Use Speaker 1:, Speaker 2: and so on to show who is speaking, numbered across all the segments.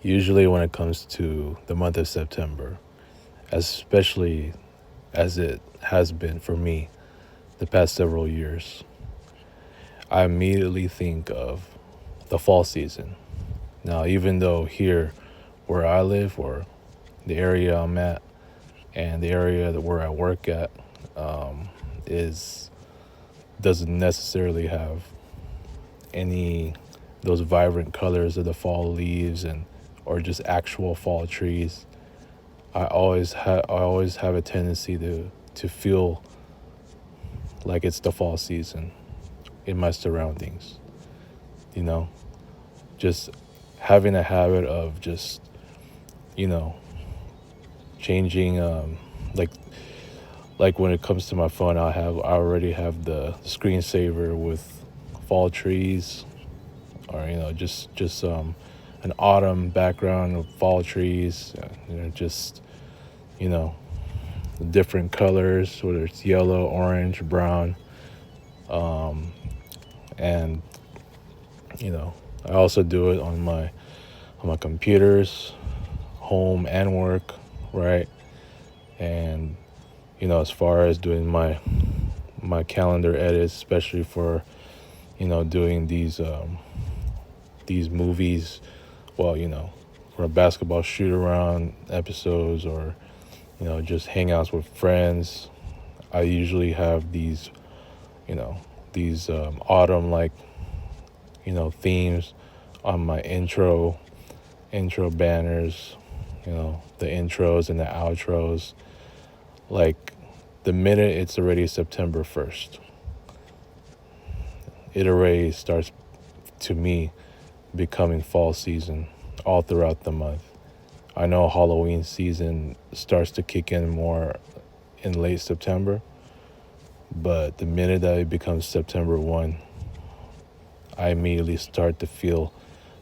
Speaker 1: Usually, when it comes to the month of September, especially as it has been for me the past several years, I immediately think of the fall season. Now, even though here where I live, or the area I'm at, and the area that where I work at, is doesn't necessarily have any those vibrant colors of the fall leaves and or just actual fall trees. I always have a tendency to feel like it's the fall season in my surroundings. You know, just having a habit of just you know changing like when it comes to my phone, I already have the screensaver with fall trees, or just an autumn background of fall trees, just you know different colors, whether it's yellow, orange, brown, um, and I also do it on my computers, home and work, right? And as far as doing my calendar edits, especially for doing these movies, well, for a basketball shoot around episodes, or just hangouts with friends. I usually have you know these autumn like themes on my intro banners, the intros and the outros. Like, the minute it's already September 1st, it already starts, to me, becoming fall season all throughout the month. I know Halloween season starts to kick in more in late September, but the minute that it becomes September 1, I immediately start to feel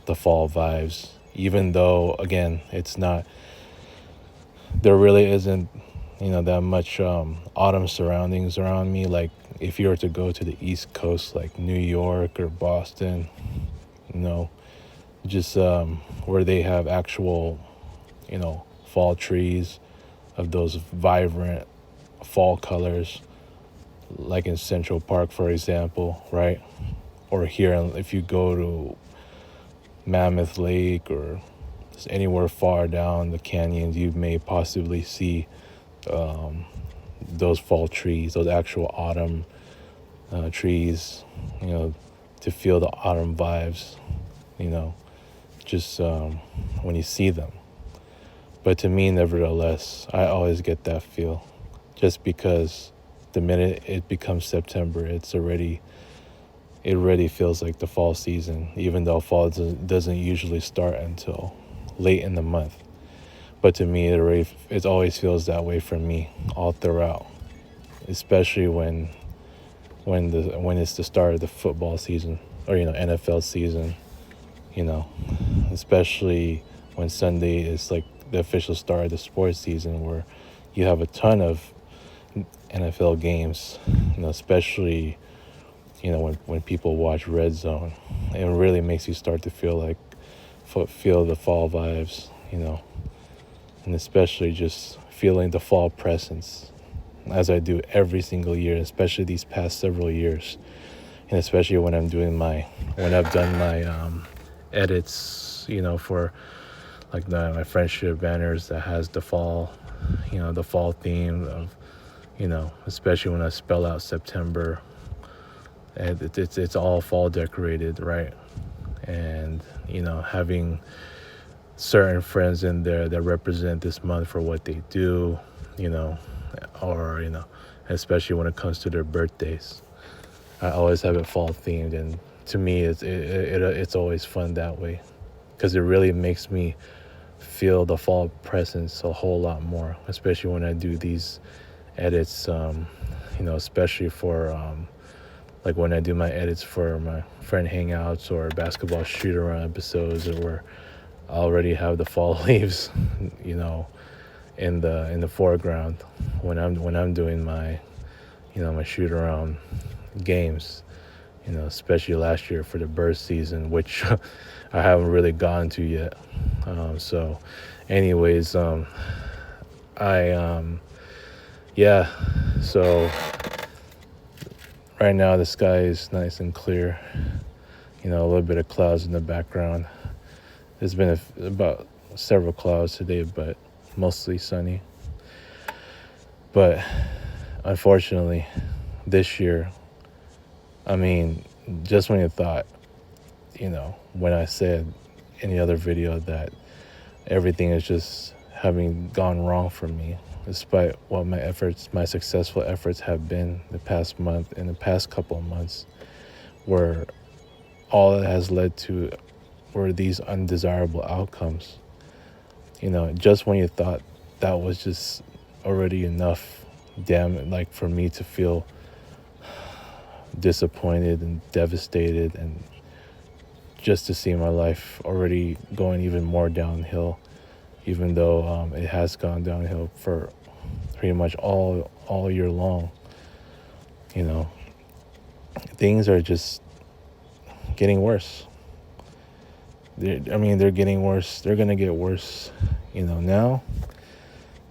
Speaker 1: the fall vibes. Even though, again, there really isn't, that much autumn surroundings around me. Like, if you were to go to the East Coast, like New York or Boston, you know, just where they have actual, fall trees of those vibrant fall colors, like in Central Park, for example, right? Or here, if you go to Mammoth Lake or just anywhere far down the canyons, you may possibly see those fall trees, those actual autumn trees, to feel the autumn vibes, you know, just when you see them. But to me, nevertheless, I always get that feel, just because the minute it becomes September, it already feels like the fall season, even though fall doesn't usually start until late in the month. But to me, it always feels that way for me all throughout, especially when it's the start of the football season, or NFL season, you know, especially when Sunday is like the official start of the sports season, where you have a ton of NFL games, especially when people watch Red Zone. It really makes you start to feel the fall vibes, and especially just feeling the fall presence, as I do every single year, especially these past several years, and especially when I've done my edits, for like my friendship banners that has the fall, the fall theme of, especially when I spell out September, and it's all fall decorated, right? And having certain friends in there that represent this month for what they do, or especially when it comes to their birthdays. I always have it fall themed, and to me, it's always fun that way, because it really makes me feel the fall presence a whole lot more, especially when I do these edits. Especially for like when I do my edits for my friend hangouts or basketball shoot around episodes, where I already have the fall leaves, in the foreground when I'm doing my my shoot around games, especially last year for the bird season, which I haven't really gotten to yet. So, anyways, I yeah. So right now the sky is nice and clear. A little bit of clouds in the background. There's been about several clouds today, but mostly sunny. But unfortunately, this year, I mean, just when you thought, when I said in the other video that everything is just having gone wrong for me, despite what my successful efforts have been the past month and the past couple of months, where all it has led to were these undesirable outcomes. Just when you thought that was just already enough, like for me to feel disappointed and devastated, and just to see my life already going even more downhill, even though it has gone downhill for pretty much all year long. You know, things are just getting worse. They're getting worse. They're gonna get worse. Now,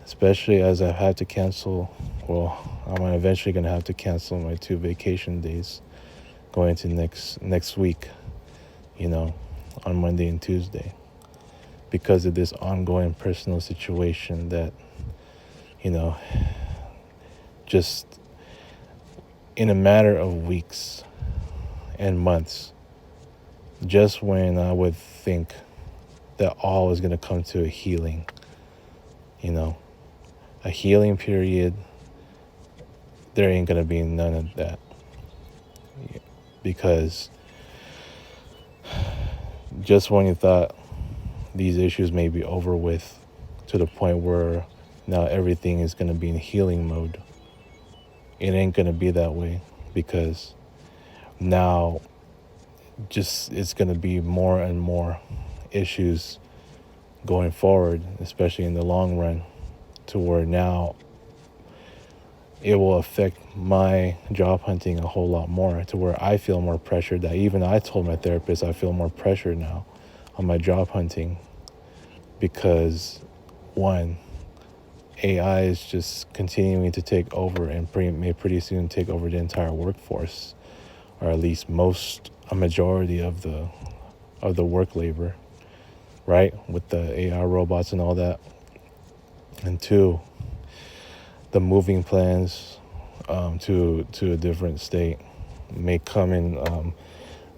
Speaker 1: especially as I've had to cancel. Well, I'm eventually gonna have to cancel my 2 vacation days going into next week. On Monday and Tuesday, because of this ongoing personal situation that, just in a matter of weeks and months, just when I would think that all is going to come to a healing, a healing period, there ain't going to be none of that. Because just when you thought these issues may be over with, to the point where now everything is going to be in healing mode, it ain't going to be that way, because now just it's going to be more and more issues going forward, especially in the long run, to where now it will affect my job hunting a whole lot more, to where I feel more pressured. That even I told my therapist I feel more pressure now on my job hunting, because one, AI is just continuing to take over and may pretty soon take over the entire workforce, or at least a majority of the work labor, right? With the AI robots and all that. And two, the moving plans to a different state may come in,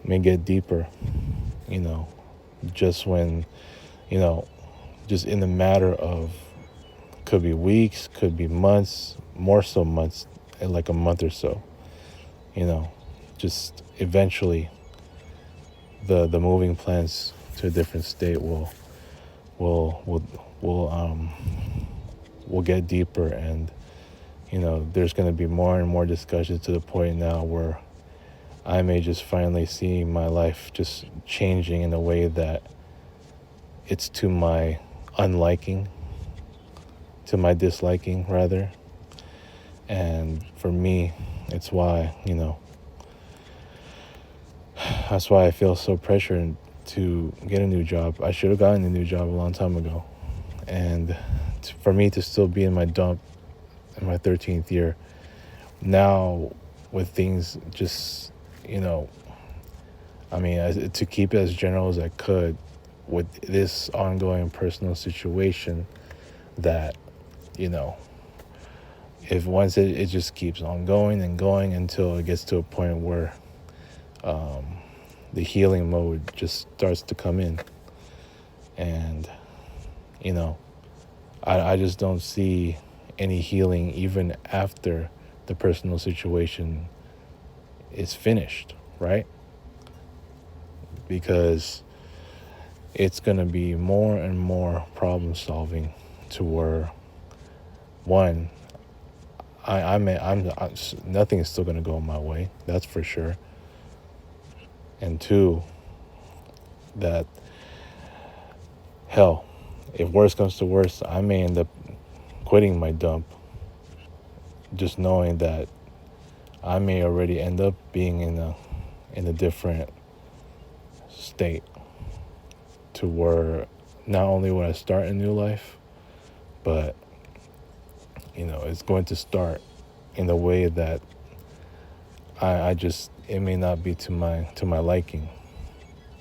Speaker 1: may get deeper. Just when, just in the matter of, could be weeks, could be months, more so months, and like a month or so. Just eventually the moving plans to a different state will get deeper, and there's going to be more and more discussions, to the point now where I may just finally see my life just changing in a way that it's to my unliking, to my disliking rather. And for me, it's why, that's why I feel so pressured to get a new job. I should have gotten a new job a long time ago. And for me to still be in my dump in my 13th year, now with things just, to keep it as general as I could, with this ongoing personal situation, that, if once it just keeps on going and going until it gets to a point where the healing mode just starts to come in. And, I just don't see any healing even after the personal situation is finished, right? Because it's going to be more and more problem solving, to where, one, nothing is still going to go my way, that's for sure. And two, that, hell, if worse comes to worse, I may end up quitting my dump, just knowing that I may already end up being in a different state, to where not only would I start a new life, but it's going to start in a way that I just, it may not be to my liking.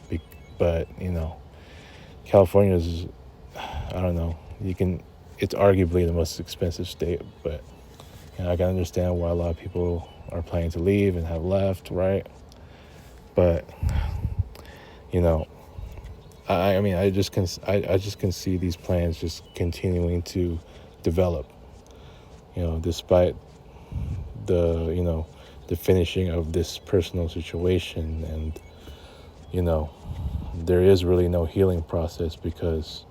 Speaker 1: Be- but California is, I don't know, you can, it's arguably the most expensive state, but I can understand why a lot of people are planning to leave and have left, right? But you know I mean, I just can see these plans just continuing to develop, despite the the finishing of this personal situation. And you know there is really no healing process, because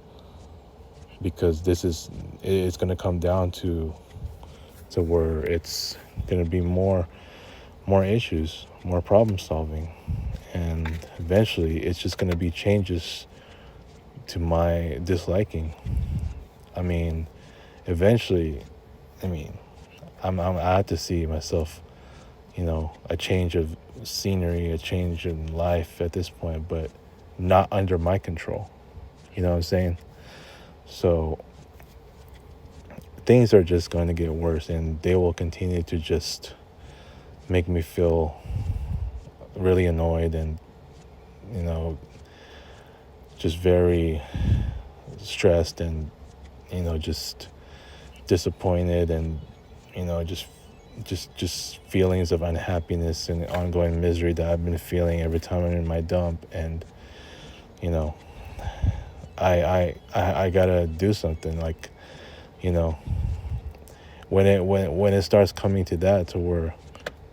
Speaker 1: this is, it's going to come down to where it's going to be more issues, more problem solving, and eventually it's just going to be changes to my disliking. I mean, eventually, I mean, I have to see myself, a change of scenery, a change in life at this point, but not under my control. You know what I'm saying? So things are just going to get worse, and they will continue to just make me feel really annoyed, and you know just very stressed, and just disappointed, and just feelings of unhappiness and ongoing misery that I've been feeling every time I'm in my dump. And you know I gotta do something, like, you know when it starts coming to that, to where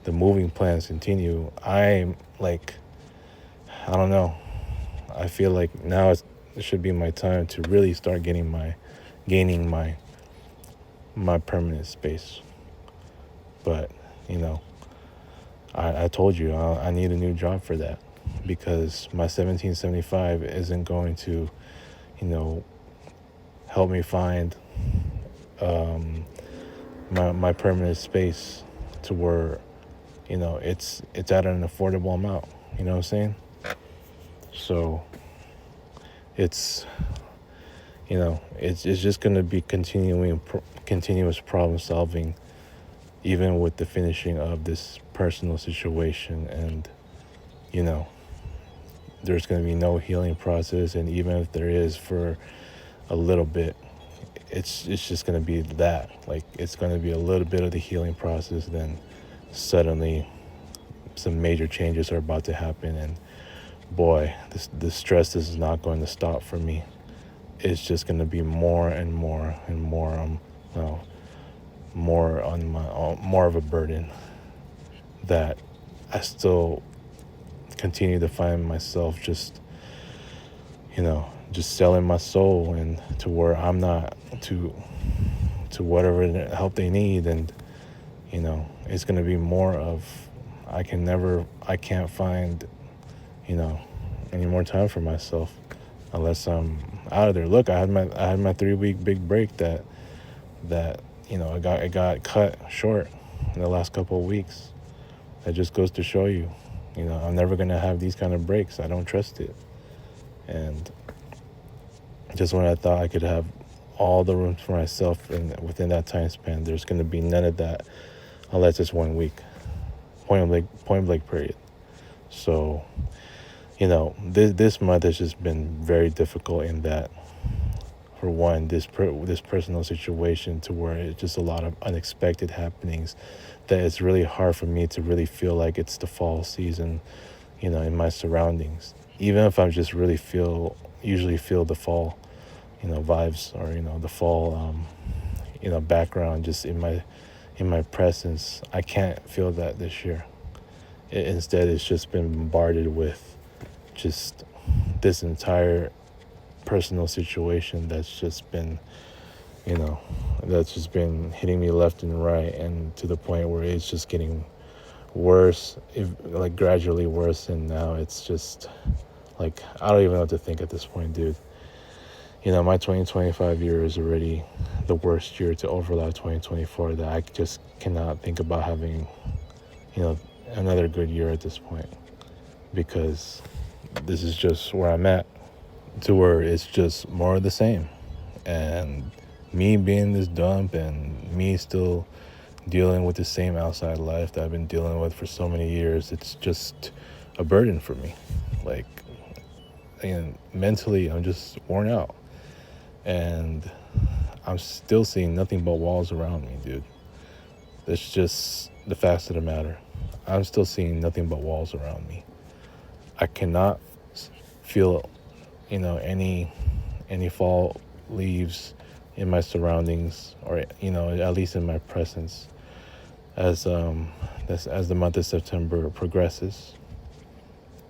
Speaker 1: the moving plans continue, I'm like, I don't know, I feel like now it should be my time to really start gaining my permanent space. But you know I told you, I need a new job for that, because my 1775 isn't going to help me find my permanent space, to where it's at an affordable amount. You know what I'm saying? So it's it's just going to be continuous problem solving, even with the finishing of this personal situation. And you know there's going to be no healing process, and even if there is for a little bit, it's just going to be that, like, it's going to be a little bit of the healing process, then suddenly some major changes are about to happen. And boy, this stress is not going to stop for me. It's just going to be more and more and more, uh, more on more of a burden, that I still continue to find myself just selling my soul, and to where I'm not to whatever help they need. And it's going to be more of, I can't find any more time for myself unless I'm out of there. Look, I had my 3 week big break that I got cut short in the last couple of weeks. That just goes to show you, I'm never gonna have these kind of breaks. I don't trust it. And just when I thought I could have all the room for myself, and within that time span, there's gonna be none of that, unless it's 1 week, point blank period. So this month has just been very difficult, in that, for one, this personal situation, to where it's just a lot of unexpected happenings, that it's really hard for me to really feel like it's the fall season, in my surroundings. Even if I just really usually feel the fall, vibes, or the fall, background, just in my presence, I can't feel that this year. Instead, it's just been bombarded with just this entire personal situation that's just been hitting me left and right, and to the point where it's just getting worse, like gradually worse. And now it's just like, I don't even know what to think at this point, dude. My 2025 year is already the worst year to overlap 2024, that I just cannot think about having you know, another good year at this point, because this is just where I'm at, to where it's just more of the same. And me being this dump and me still dealing with the same outside life that I've been dealing with for so many years, it's just a burden for me. Like, and mentally, I'm just worn out. And I'm still seeing nothing but walls around me, dude. That's just the facts of the matter. I'm still seeing nothing but walls around me. I cannot feel, any fall leaves in my surroundings, or at least in my presence, as the month of September progresses.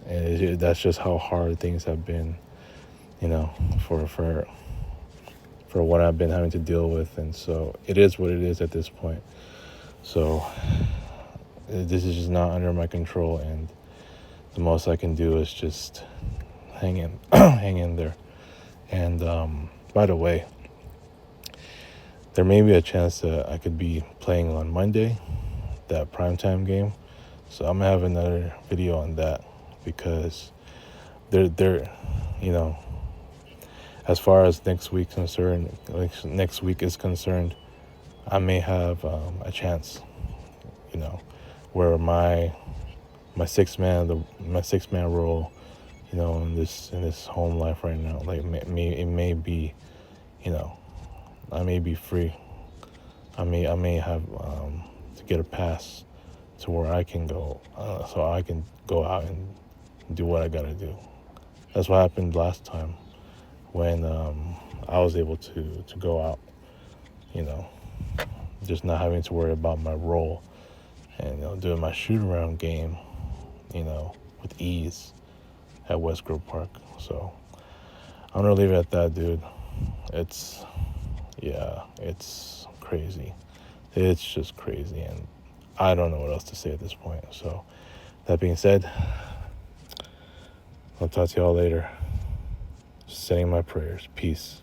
Speaker 1: And that's just how hard things have been, for what I've been having to deal with. And so it is what it is at this point. So this is just not under my control, and the most I can do is just hang in hang in there. And by the way, there may be a chance that I could be playing on Monday, that primetime game. So I'm gonna have another video on that, because they're you know as far as next week is concerned, I may have a chance, where my six man role, in this home life right now, like it may be, I may be free. I may have to get a pass to where I can go, so I can go out and do what I gotta do. That's what happened last time, when I was able to go out, you know, just not having to worry about my role, and doing my shoot around game, with ease at West Grove Park. So I'm gonna leave it at that, dude. It's crazy. It's just crazy, and I don't know what else to say at this point. So that being said, I'll talk to y'all later. Sending my prayers. Peace.